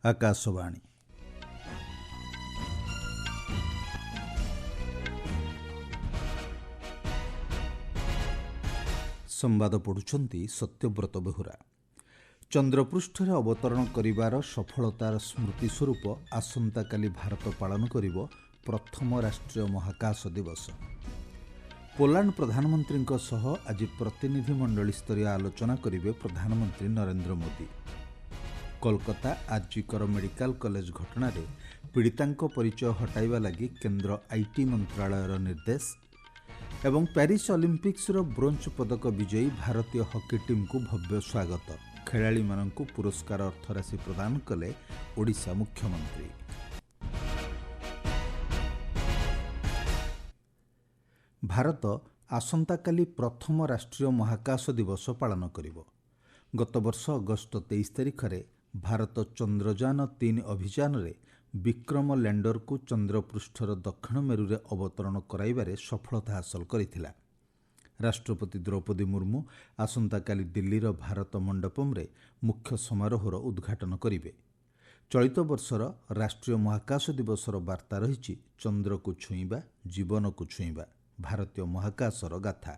ଆକାଶବାଣୀ। ସମ୍ବାଦ ପଢୁଛନ୍ତି ସତ୍ୟବ୍ରତ ବେହୁରା। ଚନ୍ଦ୍ରପୃଷ୍ଠରେ ଅବତରଣ କରିବାର ସଫଳତାର ସ୍ମୃତି ସ୍ୱରୂପ ଆସନ୍ତାକାଲି ଭାରତ ପାଳନ କରିବ ପ୍ରଥମ ରାଷ୍ଟ୍ରୀୟ ମହାକାଶ ଦିବସ। ପୋଲାଣ୍ଡ ପ୍ରଧାନମନ୍ତ୍ରୀଙ୍କ ସହ ଆଜି ପ୍ରତିନିଧି ମଣ୍ଡଳୀ ସ୍ତରୀୟ ଆଲୋଚନା କରିବେ ପ୍ରଧାନମନ୍ତ୍ରୀ ନରେନ୍ଦ୍ର ମୋଦି। କୋଲକାତା ଆର୍ଜିକର ମେଡିକାଲ କଲେଜ ଘଟଣାରେ ପୀଡ଼ିତାଙ୍କ ପରିଚୟ ହଟାଇବା ଲାଗି କେନ୍ଦ୍ର ଆଇଟି ମନ୍ତ୍ରଣାଳୟର ନିର୍ଦ୍ଦେଶ ଏବଂ ପ୍ୟାରିସ୍ ଅଲିମ୍ପିକ୍ସର ବ୍ରୋଞ୍ଜ ପଦକ ବିଜୟୀ ଭାରତୀୟ ହକି ଟିମ୍କୁ ଭବ୍ୟ ସ୍ୱାଗତ। ଖେଳାଳିମାନଙ୍କୁ ପୁରସ୍କାର ଅର୍ଥରାଶି ପ୍ରଦାନ କଲେ ଓଡ଼ିଶା ମୁଖ୍ୟମନ୍ତ୍ରୀ। ଭାରତ ଆସନ୍ତାକାଲି ପ୍ରଥମ ରାଷ୍ଟ୍ରୀୟ ମହାକାଶ ଦିବସ ପାଳନ କରିବ। ଗତବର୍ଷ ଅଗଷ୍ଟ 23 ତାରିଖରେ ଭାରତ ଚନ୍ଦ୍ରଯାନ-3 ଅଭିଯାନରେ ବିକ୍ରମ ଲ୍ୟାଣ୍ଡରକୁ ଚନ୍ଦ୍ରପୃଷ୍ଠର ଦକ୍ଷିଣ ମେରୁରେ ଅବତରଣ କରାଇବାରେ ସଫଳତା ହାସଲ କରିଥିଲା। ରାଷ୍ଟ୍ରପତି ଦ୍ରୌପଦୀ ମୁର୍ମୁ ଆସନ୍ତାକାଲି ଦିଲ୍ଲୀର ଭାରତ ମଣ୍ଡପମରେ ମୁଖ୍ୟ ସମାରୋହର ଉଦ୍ଘାଟନ କରିବେ। ଚଳିତ ବର୍ଷର ରାଷ୍ଟ୍ରୀୟ ମହାକାଶ ଦିବସର ବାର୍ତ୍ତା ରହିଛି ଚନ୍ଦ୍ରକୁ ଛୁଇଁବା, ଜୀବନକୁ ଛୁଇଁବା, ଭାରତୀୟ ମହାକାଶର ଗାଥା।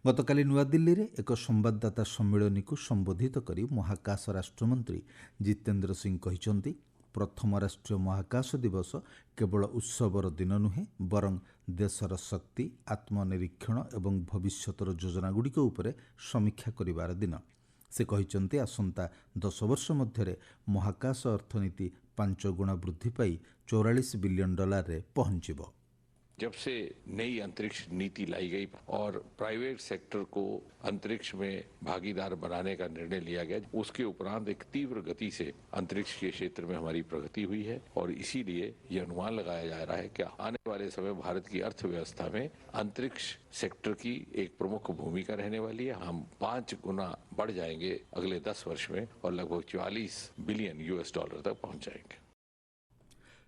ଗତକାଲି ନୂଆଦିଲ୍ଲୀରେ ଏକ ସମ୍ବାଦଦାତା ସମ୍ମିଳନୀକୁ ସମ୍ବୋଧିତ କରି ମହାକାଶ ରାଷ୍ଟ୍ରମନ୍ତ୍ରୀ ଜିତେନ୍ଦ୍ର ସିଂ କହିଛନ୍ତି, ପ୍ରଥମ ରାଷ୍ଟ୍ରୀୟ ମହାକାଶ ଦିବସ କେବଳ ଉତ୍ସବର ଦିନ ନୁହେଁ, ବରଂ ଦେଶର ଶକ୍ତି, ଆତ୍ମନିରୀକ୍ଷଣ ଏବଂ ଭବିଷ୍ୟତର ଯୋଜନାଗୁଡ଼ିକ ଉପରେ ସମୀକ୍ଷା କରିବାର ଦିନ। ସେ କହିଛନ୍ତି, ଆସନ୍ତା 10 ବର୍ଷ ମଧ୍ୟରେ ମହାକାଶ ଅର୍ଥନୀତି 5 ଗୁଣା ବୃଦ୍ଧି ପାଇ $44 ବିଲିୟନ ପହଞ୍ଚିବ। जब से नई अंतरिक्ष नीति लाई गई और प्राइवेट सेक्टर को अंतरिक्ष में भागीदार बनाने का निर्णय लिया गया, उसके उपरांत एक तीव्र गति से अंतरिक्ष के क्षेत्र में हमारी प्रगति हुई है और इसीलिए यह अनुमान लगाया जा रहा है कि आने वाले समय भारत की अर्थव्यवस्था में अंतरिक्ष सेक्टर की एक प्रमुख भूमिका रहने वाली है। हम 5 गुना बढ़ जाएंगे अगले 10 वर्ष में और लगभग $44 बिलियन तक पहुंच जाएंगे।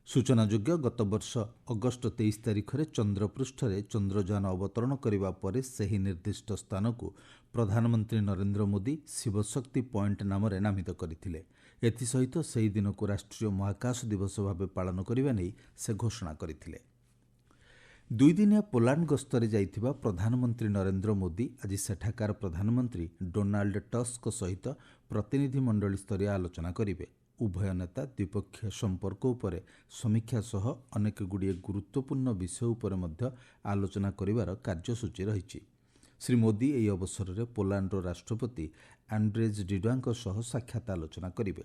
ସୂଚନାଯୋଗ୍ୟ, ଗତବର୍ଷ ଅଗଷ୍ଟ 23 ତାରିଖରେ ଚନ୍ଦ୍ରପୃଷ୍ଠରେ ଚନ୍ଦ୍ରଯାନ ଅବତରଣ କରିବା ପରେ ସେହି ନିର୍ଦ୍ଦିଷ୍ଟ ସ୍ଥାନକୁ ପ୍ରଧାନମନ୍ତ୍ରୀ ନରେନ୍ଦ୍ର ମୋଦି ଶିବଶକ୍ତି ପଏଣ୍ଟ ନାମରେ ନାମିତ କରିଥିଲେ। ଏଥିସହିତ ସେହି ଦିନକୁ ରାଷ୍ଟ୍ରୀୟ ମହାକାଶ ଦିବସ ଭାବେ ପାଳନ କରିବା ନେଇ ସେ ଘୋଷଣା କରିଥିଲେ। 2 ଦିନିଆ ପୋଲାଣ୍ଡ ଗସ୍ତରେ ଯାଇଥିବା ପ୍ରଧାନମନ୍ତ୍ରୀ ନରେନ୍ଦ୍ର ମୋଦି ଆଜି ସେଠାକାର ପ୍ରଧାନମନ୍ତ୍ରୀ ଡୋନାଲ୍ଡ ଟସ୍କଙ୍କ ସହିତ ପ୍ରତିନିଧି ମଣ୍ଡଳୀ ସ୍ତରୀୟ ଆଲୋଚନା କରିବେ। ଉଭୟ ନେତା ଦ୍ୱିପକ୍ଷୀୟ ସମ୍ପର୍କ ଉପରେ ସମୀକ୍ଷା ସହ ଅନେକଗୁଡ଼ିଏ ଗୁରୁତ୍ୱପୂର୍ଣ୍ଣ ବିଷୟ ଉପରେ ମଧ୍ୟ ଆଲୋଚନା କରିବାର କାର୍ଯ୍ୟସୂଚୀ ରହିଛି। ଶ୍ରୀ ମୋଦି ଏହି ଅବସରରେ ପୋଲାଣ୍ଡର ରାଷ୍ଟ୍ରପତି ଆଣ୍ଡ୍ରେଜ୍ ଡୁଡାଙ୍କ ସହ ସାକ୍ଷାତ ଆଲୋଚନା କରିବେ।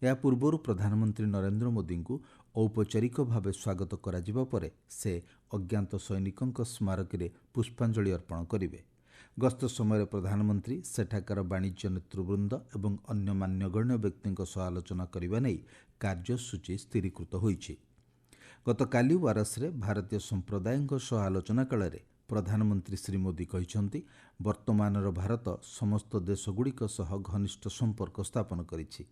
ଏହା ପୂର୍ବରୁ ପ୍ରଧାନମନ୍ତ୍ରୀ ନରେନ୍ଦ୍ର ମୋଦିଙ୍କୁ ଔପଚାରିକ ଭାବେ ସ୍ୱାଗତ କରାଯିବା ପରେ ସେ ଅଜ୍ଞାତ ସୈନିକଙ୍କ ସ୍ମାରକୀରେ ପୁଷ୍ପାଞ୍ଜଳି ଅର୍ପଣ କରିବେ। ଗସ୍ତ ସମୟରେ ପ୍ରଧାନମନ୍ତ୍ରୀ ସେଠାକାର ବାଣିଜ୍ୟ ନେତୃବୃନ୍ଦ ଏବଂ ଅନ୍ୟ ମାନ୍ୟଗଣ୍ୟ ବ୍ୟକ୍ତିଙ୍କ ସହ ଆଲୋଚନା କରିବା ନେଇ କାର୍ଯ୍ୟସୂଚୀ ସ୍ଥିରୀକୃତ ହୋଇଛି। ଗତକାଲି ୱାରସରେ ଭାରତୀୟ ସମ୍ପ୍ରଦାୟଙ୍କ ସହ ଆଲୋଚନା କାଳରେ ପ୍ରଧାନମନ୍ତ୍ରୀ ଶ୍ରୀ ମୋଦି କହିଛନ୍ତି, ବର୍ତ୍ତମାନର ଭାରତ ସମସ୍ତ ଦେଶଗୁଡ଼ିକ ସହ ଘନିଷ୍ଠ ସମ୍ପର୍କ ସ୍ଥାପନ କରିଛି।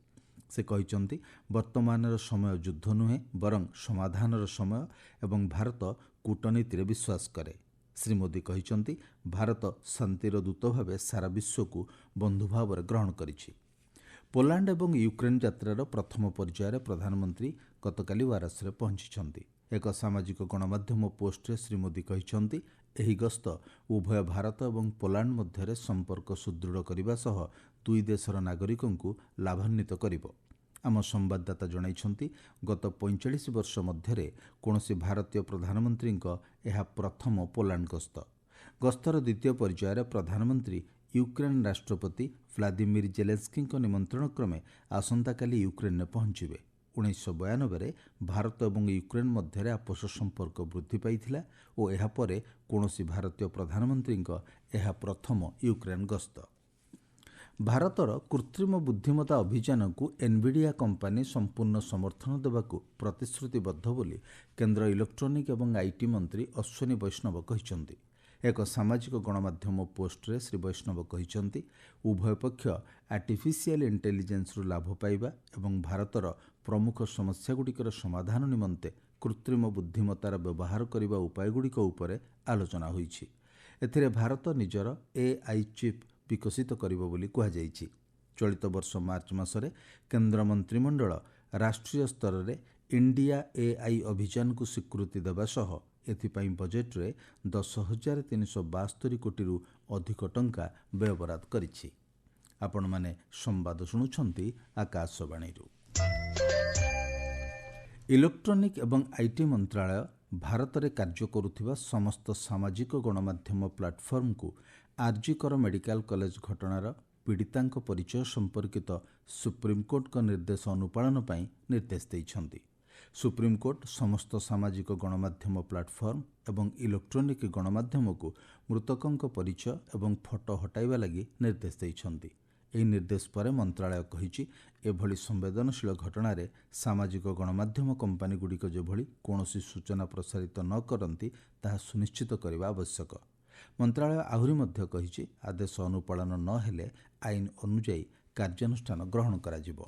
ସେ କହିଛନ୍ତି, ବର୍ତ୍ତମାନର ସମୟ ଯୁଦ୍ଧ ନୁହେଁ, ବରଂ ସମାଧାନର ସମୟ ଏବଂ ଭାରତ କୂଟନୀତିରେ ବିଶ୍ୱାସ କରେ। ଶ୍ରୀ ମୋଦି କହିଛନ୍ତି, ଭାରତ ଶାନ୍ତିର ଦୂତ ଭାବେ ସାରା ବିଶ୍ୱକୁ ବନ୍ଧୁ ଭାବରେ ଗ୍ରହଣ କରିଛି। ପୋଲାଣ୍ଡ ଏବଂ ୟୁକ୍ରେନ ଯାତ୍ରାର ପ୍ରଥମ ପର୍ଯ୍ୟାୟରେ ପ୍ରଧାନମନ୍ତ୍ରୀ ଗତକାଲି ୱାରସରେ ପହଞ୍ଚିଛନ୍ତି। ଏକ ସାମାଜିକ ଗଣମାଧ୍ୟମ ପୋଷ୍ଟରେ ଶ୍ରୀ ମୋଦି କହିଛନ୍ତି, ଏହି ଗସ୍ତ ଉଭୟ ଭାରତ ଏବଂ ପୋଲାଣ୍ଡ ମଧ୍ୟରେ ସମ୍ପର୍କ ସୁଦୃଢ଼ କରିବା ସହ ଦୁଇ ଦେଶର ନାଗରିକଙ୍କୁ ଲାଭାନ୍ୱିତ କରିବ। ଆମ ସମ୍ବାଦଦାତା ଜଣାଇଛନ୍ତି, ଗତ 45 ବର୍ଷ ମଧ୍ୟରେ କୌଣସି ଭାରତୀୟ ପ୍ରଧାନମନ୍ତ୍ରୀଙ୍କ ଏହା ପ୍ରଥମ ପୋଲାଣ୍ଡ ଗସ୍ତ। ଗସ୍ତର ଦ୍ୱିତୀୟ ପର୍ଯ୍ୟାୟରେ ପ୍ରଧାନମନ୍ତ୍ରୀ ୟୁକ୍ରେନ ରାଷ୍ଟ୍ରପତି ଭ୍ଲାଦିମିର୍ ଜେଲେନ୍ସ୍କିଙ୍କ ନିମନ୍ତ୍ରଣ କ୍ରମେ ଆସନ୍ତାକାଲି ୟୁକ୍ରେନରେ ପହଞ୍ଚିବେ। 1992ରେ ଭାରତ ଏବଂ ୟୁକ୍ରେନ ମଧ୍ୟରେ ଆପୋଷ ସମ୍ପର୍କ ବୃଦ୍ଧି ପାଇଥିଲା ଓ ଏହାପରେ କୌଣସି ଭାରତୀୟ ପ୍ରଧାନମନ୍ତ୍ରୀଙ୍କ ଏହା ପ୍ରଥମ ୟୁକ୍ରେନ ଗସ୍ତ। ଭାରତର କୃତ୍ରିମ ବୁଦ୍ଧିମତ୍ତା ଅଭିଯାନକୁ ଏନ୍ଭିଡିଆ କମ୍ପାନୀ ସମ୍ପୂର୍ଣ୍ଣ ସମର୍ଥନ ଦେବାକୁ ପ୍ରତିଶ୍ରୁତିବଦ୍ଧ ବୋଲି କେନ୍ଦ୍ର ଇଲେକ୍ଟ୍ରୋନିକ୍ ଏବଂ ଆଇଟି ମନ୍ତ୍ରୀ ଅଶ୍ୱିନୀ ବୈଷ୍ଣବ କହିଛନ୍ତି। ଏକ ସାମାଜିକ ଗଣମାଧ୍ୟମ ପୋଷ୍ଟରେ ଶ୍ରୀ ବୈଷ୍ଣବ କହିଛନ୍ତି, ଉଭୟ ପକ୍ଷ ଆର୍ଟିଫିସିଆଲ ଇଣ୍ଟେଲିଜେନ୍ସରୁ ଲାଭ ପାଇବା ଏବଂ ଭାରତର ପ୍ରମୁଖ ସମସ୍ୟାଗୁଡ଼ିକର ସମାଧାନ ନିମନ୍ତେ କୃତ୍ରିମ ବୁଦ୍ଧିମତ୍ତାର ବ୍ୟବହାର କରିବା ଉପାୟଗୁଡ଼ିକ ଉପରେ ଆଲୋଚନା ହୋଇଛି। ଏଥିରେ ଭାରତ ନିଜର AI ଚିପ୍ ବିକଶିତ କରିବ ବୋଲି କୁହାଯାଇଛି। ଚଳିତ ବର୍ଷ ମାର୍ଚ୍ଚ ମାସରେ କେନ୍ଦ୍ର ମନ୍ତ୍ରିମଣ୍ଡଳ राष्ट्रीय स्तर में इंडिया एआई अभियान को स्वीकृति देवा सह एथिपाई बजेट्रे 10,372 कोटी अधिक टंका व्ययबराद करिछि। आपण माने संवाद शुणुछंती आकाशवाणी। इलेक्ट्रोनिक एवं आईटी मंत्रालय भारत में कार्य करुथिबा समस्त सामाजिक गणमाध्यम प्लाटफर्म को आरजीकर मेडिकल कॉलेज घटनार पीड़ितांक परिचय संपर्कित सुप्रीमकोर्ट का निर्देश अनुपालन पई निर्देश दैछंती। सुप्रीमकोर्ट समस्त सामाजिक गणमाध्यम प्लाटफर्म एवं इलेक्ट्रोनिक गणमाध्यम को मृतकों परिचय एवं फोटो हटाइबा लगी निर्देश दैछंती। ଏହି ନିର୍ଦ୍ଦେଶ ପରେ ମନ୍ତ୍ରାଳୟ କହିଛି ଏଭଳି ସମ୍ବେଦନଶୀଳ ଘଟଣାରେ ସାମାଜିକ ଗଣମାଧ୍ୟମ କମ୍ପାନୀଗୁଡ଼ିକ ଯେଭଳି କୌଣସି ସୂଚନା ପ୍ରସାରିତ ନ କରନ୍ତି ତାହା ସୁନିଶ୍ଚିତ କରିବା ଆବଶ୍ୟକ। ମନ୍ତ୍ରାଳୟ ଆହୁରି ମଧ୍ୟ କହିଛି ଆଦେଶ ଅନୁପାଳନ ନ ହେଲେ ଆଇନ ଅନୁଯାୟୀ କାର୍ଯ୍ୟାନୁଷ୍ଠାନ ଗ୍ରହଣ କରାଯିବ।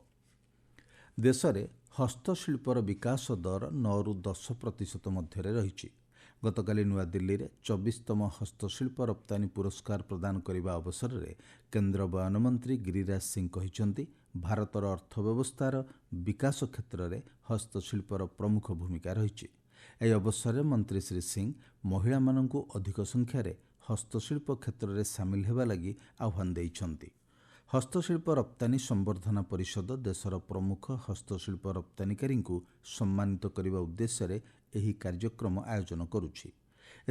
ଦେଶରେ ହସ୍ତଶିଳ୍ପର ବିକାଶ ଦର 9ରୁ 10% ମଧ୍ୟରେ ରହିଛି। ଗତକାଲି ନୂଆଦିଲ୍ଲୀରେ 24ତମ ହସ୍ତଶିଳ୍ପ ରପ୍ତାନୀ ପୁରସ୍କାର ପ୍ରଦାନ କରିବା ଅବସରରେ କେନ୍ଦ୍ର ବୟନ ମନ୍ତ୍ରୀ ଗିରିରାଜ ସିଂ କହିଛନ୍ତି ଭାରତର ଅର୍ଥବ୍ୟବସ୍ଥାର ବିକାଶ କ୍ଷେତ୍ରରେ ହସ୍ତଶିଳ୍ପର ପ୍ରମୁଖ ଭୂମିକା ରହିଛି। ଏହି ଅବସରରେ ମନ୍ତ୍ରୀ ଶ୍ରୀ ସିଂ ମହିଳାମାନଙ୍କୁ ଅଧିକ ସଂଖ୍ୟାରେ ହସ୍ତଶିଳ୍ପ କ୍ଷେତ୍ରରେ ସାମିଲ ହେବା ଲାଗି ଆହ୍ୱାନ ଦେଇଛନ୍ତି। ହସ୍ତଶିଳ୍ପ ରପ୍ତାନୀ ସମ୍ବର୍ଦ୍ଧନା ପରିଷଦ ଦେଶର ପ୍ରମୁଖ ହସ୍ତଶିଳ୍ପ ରପ୍ତାନୀକାରୀଙ୍କୁ ସମ୍ମାନିତ କରିବା ଉଦ୍ଦେଶ୍ୟରେ ଏହି କାର୍ଯ୍ୟକ୍ରମ ଆୟୋଜନ କରୁଛି।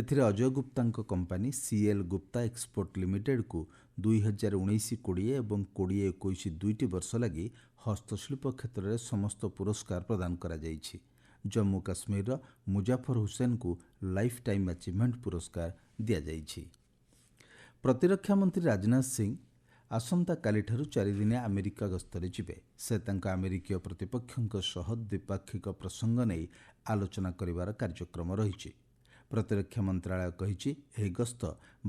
ଏଥିରେ ଅଜୟ ଗୁପ୍ତାଙ୍କ କମ୍ପାନୀ ସିଏଲ୍ ଗୁପ୍ତା ଏକ୍ସପୋର୍ଟ ଲିମିଟେଡ୍କୁ 2019-20 ଏବଂ 2021 ଦୁଇଟି ବର୍ଷ ଲାଗି ହସ୍ତଶିଳ୍ପ କ୍ଷେତ୍ରରେ ସମସ୍ତ ପୁରସ୍କାର ପ୍ରଦାନ କରାଯାଇଛି। ଜମ୍ମୁ କାଶ୍ମୀରର ମୁଜାଫର ହୁସେନଙ୍କୁ ଲାଇଫ୍ ଟାଇମ୍ ଆଚିଭମେଣ୍ଟ ପୁରସ୍କାର ଦିଆଯାଇଛି। ପ୍ରତିରକ୍ଷା ମନ୍ତ୍ରୀ ରାଜନାଥ ସିଂ ଆସନ୍ତାକାଲିଠାରୁ 4 ଦିନିଆ ଆମେରିକା ଗସ୍ତରେ ଯିବେ। ସେ ତାଙ୍କ ଆମେରିକୀୟ ପ୍ରତିପକ୍ଷଙ୍କ ସହ ଦ୍ୱିପାକ୍ଷିକ ପ୍ରସଙ୍ଗ ନେଇ ଆଲୋଚନା କରିବାର କାର୍ଯ୍ୟକ୍ରମ ରହିଛି। ପ୍ରତିରକ୍ଷା ମନ୍ତ୍ରାଳୟ କହିଛି ଏହି ଗସ୍ତ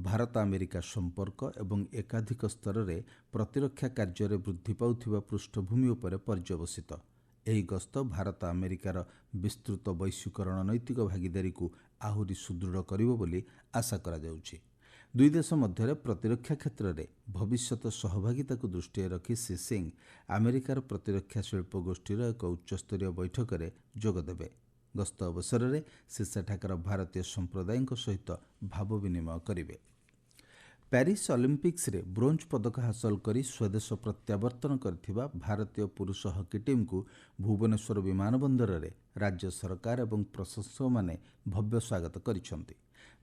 ଭାରତ ଆମେରିକା ସମ୍ପର୍କ ଏବଂ ଏକାଧିକ ସ୍ତରରେ ପ୍ରତିରକ୍ଷା କାର୍ଯ୍ୟରେ ବୃଦ୍ଧି ପାଉଥିବା ପୃଷ୍ଠଭୂମି ଉପରେ ପର୍ଯ୍ୟବସିତ। ଏହି ଗସ୍ତ ଭାରତ ଆମେରିକାର ବିସ୍ତୃତ ବୈଶ୍ୱିକ ରଣନୈତିକ ଭାଗିଦାରୀକୁ ଆହୁରି ସୁଦୃଢ଼ କରିବ ବୋଲି ଆଶା କରାଯାଉଛି। ଦୁଇ ଦେଶ ମଧ୍ୟରେ ପ୍ରତିରକ୍ଷା କ୍ଷେତ୍ରରେ ଭବିଷ୍ୟତ ସହଭାଗିତାକୁ ଦୃଷ୍ଟିରେ ରଖି ଶ୍ରୀ ସିଂ ଆମେରିକାର ପ୍ରତିରକ୍ଷା ଶିଳ୍ପ ଗୋଷ୍ଠୀର ଏକ ଉଚ୍ଚସ୍ତରୀୟ ବୈଠକରେ ଯୋଗଦେବେ। ଗସ୍ତ ଅବସରରେ ସେ ସେଠାକାର ଭାରତୀୟ ସମ୍ପ୍ରଦାୟଙ୍କ ସହିତ ଭାବ ବିନିମୟ କରିବେ। ପ୍ୟାରିସ୍ ଅଲିମ୍ପିକ୍ସରେ ବ୍ରୋଞ୍ଜ ପଦକ ହାସଲ କରି ସ୍ୱଦେଶ ପ୍ରତ୍ୟାବର୍ତ୍ତନ କରିଥିବା ଭାରତୀୟ ପୁରୁଷ ହକି ଟିମ୍କୁ ଭୁବନେଶ୍ୱର ବିମାନ ବନ୍ଦରରେ ରାଜ୍ୟ ସରକାର ଏବଂ ପ୍ରଶଂସକମାନେ ଭବ୍ୟ ସ୍ୱାଗତ କରିଛନ୍ତି।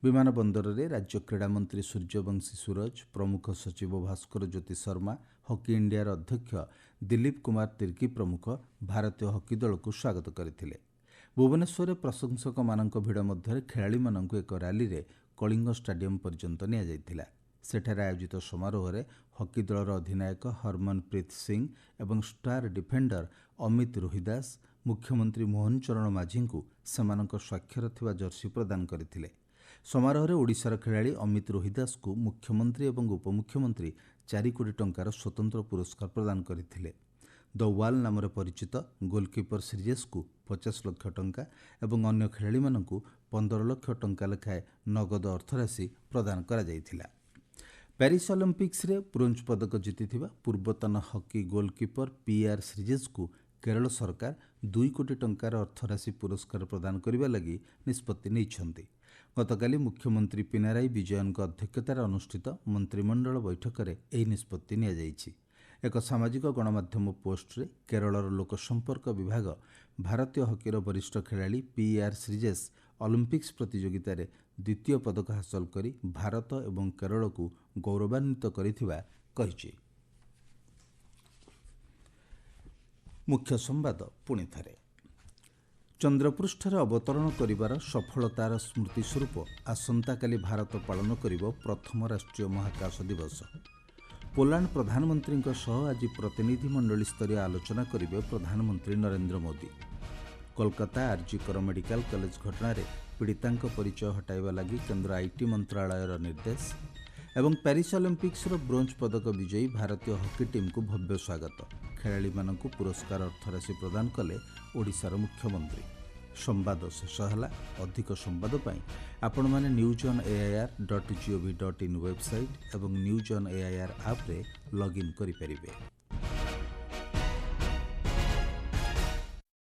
ବିମାନ ବନ୍ଦରରେ ରାଜ୍ୟ କ୍ରୀଡ଼ାମନ୍ତ୍ରୀ ସୂର୍ଯ୍ୟବଂଶୀ ସୁରଜ, ପ୍ରମୁଖ ସଚିବ ଭାସ୍କର ଜ୍ୟୋତି ଶର୍ମା, ହକି ଇଣ୍ଡିଆର ଅଧ୍ୟକ୍ଷ ଦିଲ୍ଲୀପ କୁମାର ତିର୍କି ପ୍ରମୁଖ ଭାରତୀୟ ହକି ଦଳକୁ ସ୍ୱାଗତ କରିଥିଲେ। ଭୁବନେଶ୍ୱରରେ ପ୍ରଶଂସକମାନଙ୍କ ଭିଡ଼ ମଧ୍ୟରେ ଖେଳାଳିମାନଙ୍କୁ ଏକ ରାଲିରେ କଳିଙ୍ଗ ଷ୍ଟାଡିୟମ ପର୍ଯ୍ୟନ୍ତ ନିଆଯାଇଥିଲା। ସେଠାରେ ଆୟୋଜିତ ସମାରୋହରେ ହକି ଦଳର ଅଧିନାୟକ ହରମନପ୍ରୀତ ସିଂ ଏବଂ ଷ୍ଟାର ଡିଫେଣ୍ଡର ଅମିତ ରୋହିଦାସ ମୁଖ୍ୟମନ୍ତ୍ରୀ ମୋହନ ଚରଣ ମାଝୀଙ୍କୁ ସେମାନଙ୍କ ସ୍ୱାକ୍ଷର ଥିବା ଜର୍ସି ପ୍ରଦାନ କରିଥିଲେ। ସମାରୋହରେ ଓଡ଼ିଶାର ଖେଳାଳି ଅମିତ ରୋହିଦାସଙ୍କୁ ମୁଖ୍ୟମନ୍ତ୍ରୀ ଏବଂ ଉପମୁଖ୍ୟମନ୍ତ୍ରୀ 4 କୋଟି ଟଙ୍କାର ସ୍ୱତନ୍ତ୍ର ପୁରସ୍କାର ପ୍ରଦାନ କରିଥିଲେ। ଦ ୱାଲ୍ ନାମରେ ପରିଚିତ ଗୋଲକିପର ଶ୍ରୀଜେଶଙ୍କୁ 50 ଲକ୍ଷ ଟଙ୍କା ଏବଂ ଅନ୍ୟ ଖେଳାଳିମାନଙ୍କୁ 15 ଲକ୍ଷ ଟଙ୍କା ଲେଖାଏଁ ନଗଦ ଅର୍ଥରାଶି ପ୍ରଦାନ କରାଯାଇଥିଲା। ପ୍ୟାରିସ୍ ଅଲିମ୍ପିକ୍ସରେ ବ୍ରୋଞ୍ଜ ପଦକ ଜିତିଥିବା ପୂର୍ବତନ ହକି ଗୋଲକିପର PR ଶ୍ରୀଜେଶଙ୍କୁ କେରଳ ସରକାର 2 କୋଟି ଟଙ୍କାର ଅର୍ଥରାଶି ପୁରସ୍କାର ପ୍ରଦାନ କରିବା ଲାଗି ନିଷ୍ପତ୍ତି ନେଇଛନ୍ତି। ଗତକାଲି ମୁଖ୍ୟମନ୍ତ୍ରୀ ପିନାରାଇ ବିଜୟନଙ୍କ ଅଧ୍ୟକ୍ଷତାରେ ଅନୁଷ୍ଠିତ ମନ୍ତ୍ରିମଣ୍ଡଳ ବୈଠକରେ ଏହି ନିଷ୍ପତ୍ତି ନିଆଯାଇଛି। ଏକ ସାମାଜିକ ଗଣମାଧ୍ୟମ ପୋଷ୍ଟରେ କେରଳର ଲୋକସମ୍ପର୍କ ବିଭାଗ ଭାରତୀୟ ହକିର ବରିଷ୍ଠ ଖେଳାଳି PR ଶ୍ରୀଜେଶ ଅଲିମ୍ପିକ୍ସ ପ୍ରତିଯୋଗିତାରେ ଦ୍ୱିତୀୟ ପଦକ ହାସଲ କରି ଭାରତ ଏବଂ କେରଳକୁ ଗୌରବାନ୍ୱିତ କରିଥିବା କହିଛି। ମୁଖ୍ୟ ସମ୍ବାଦ ପୁଣି ଥରେ। ଚନ୍ଦ୍ରପୃଷ୍ଠରେ ଅବତରଣ କରିବାର ସଫଳତାର ସ୍ମୃତି ସ୍ୱରୂପ ଆସନ୍ତାକାଲି ଭାରତ ପାଳନ କରିବ ପ୍ରଥମ ରାଷ୍ଟ୍ରୀୟ ମହାକାଶ ଦିବସ। ପୋଲାଣ୍ଡ ପ୍ରଧାନମନ୍ତ୍ରୀଙ୍କ ସହ ଆଜି ପ୍ରତିନିଧି ମଣ୍ଡଳୀ ସ୍ତରୀୟ ଆଲୋଚନା କରିବେ ପ୍ରଧାନମନ୍ତ୍ରୀ ନରେନ୍ଦ୍ର ମୋଦି। କୋଲକାତା ଆରଜିକର ମେଡିକାଲ କଲେଜ ଘଟଣାରେ ପୀଡ଼ିତାଙ୍କ ପରିଚୟ ହଟାଇବା ଲାଗି କେନ୍ଦ୍ର ଆଇଟି ମନ୍ତ୍ରାଳୟର ନିର୍ଦ୍ଦେଶ ଏବଂ ପ୍ୟାରିସ୍ ଅଲିମ୍ପିକ୍ସର ବ୍ରୋଞ୍ଜ ପଦକ ବିଜୟୀ ଭାରତୀୟ ହକି ଟିମ୍କୁ ଭବ୍ୟ ସ୍ୱାଗତ। ଖେଳାଳିମାନଙ୍କୁ ପୁରସ୍କାର ଅର୍ଥରାଶି ପ୍ରଦାନ କଲେ ଓଡ଼ିଶାର ମୁଖ୍ୟମନ୍ତ୍ରୀ। ସମ୍ବାଦ ଶେଷ ହେଲା। ଅଧିକ ସମ୍ବାଦ ପାଇଁ ଆପଣମାନେ newsonair.gov.in ୱେବସାଇଟ୍ ଏବଂ ନ୍ୟୁଜ୍ ଅନ୍ ଏଆଇଆର୍ ଆପ୍ରେ ଲଗ୍ଇନ୍ କରିପାରିବେ।